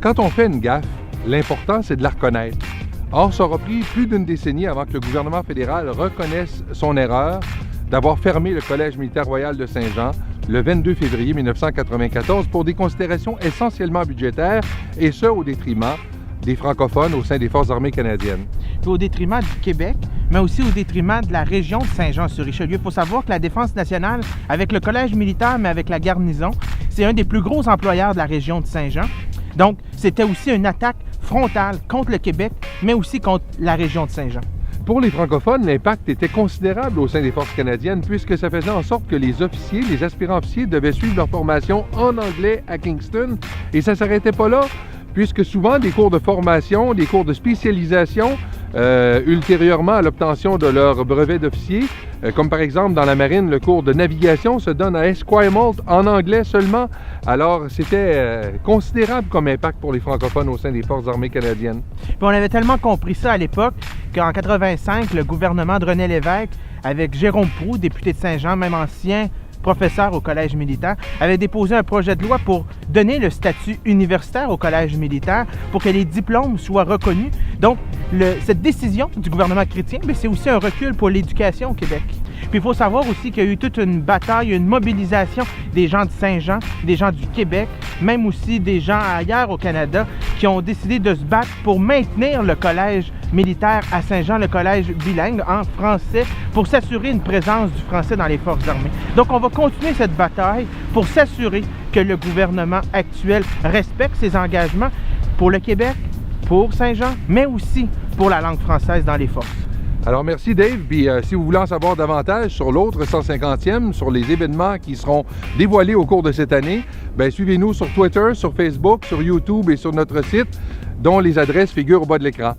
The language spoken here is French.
quand on fait une gaffe, l'important, c'est de la reconnaître. Or, ça aura pris plus d'une décennie avant que le gouvernement fédéral reconnaisse son erreur d'avoir fermé le Collège militaire royal de Saint-Jean le 22 février 1994 pour des considérations essentiellement budgétaires, et ce, au détriment des francophones au sein des Forces armées canadiennes. Puis au détriment du Québec, mais aussi au détriment de la région de Saint-Jean-sur-Richelieu. Il faut savoir que la Défense nationale, avec le Collège militaire, mais avec la garnison, c'est un des plus gros employeurs de la région de Saint-Jean. Donc, c'était aussi une attaque frontale contre le Québec, mais aussi contre la région de Saint-Jean. Pour les francophones, l'impact était considérable au sein des Forces canadiennes puisque ça faisait en sorte que les officiers, les aspirants officiers devaient suivre leur formation en anglais à Kingston. Et ça ne s'arrêtait pas là, puisque souvent des cours de formation, des cours de spécialisation, ultérieurement à l'obtention de leur brevet d'officier, comme par exemple dans la marine, le cours de navigation se donne à Esquimalt en anglais seulement. Alors, c'était considérable comme impact pour les francophones au sein des Forces armées canadiennes. Puis on avait tellement compris ça à l'époque qu'en 85, le gouvernement de René Lévesque, avec Jérôme Proulx, député de Saint-Jean, même ancien professeur au Collège militaire, avait déposé un projet de loi pour donner le statut universitaire au Collège militaire pour que les diplômes soient reconnus. Donc, cette décision du gouvernement chrétien, c'est aussi un recul pour l'éducation au Québec. Puis il faut savoir aussi qu'il y a eu toute une bataille, une mobilisation des gens de Saint-Jean, des gens du Québec, même aussi des gens ailleurs au Canada qui ont décidé de se battre pour maintenir le collège militaire à Saint-Jean, le collège bilingue en français, pour s'assurer une présence du français dans les forces armées. Donc on va continuer cette bataille pour s'assurer que le gouvernement actuel respecte ses engagements pour le Québec, pour Saint-Jean, mais aussi pour la langue française dans les forces. Alors merci Dave, puis si vous voulez en savoir davantage sur l'autre 150e, sur les événements qui seront dévoilés au cours de cette année, suivez-nous sur Twitter, sur Facebook, sur YouTube et sur notre site, dont les adresses figurent au bas de l'écran.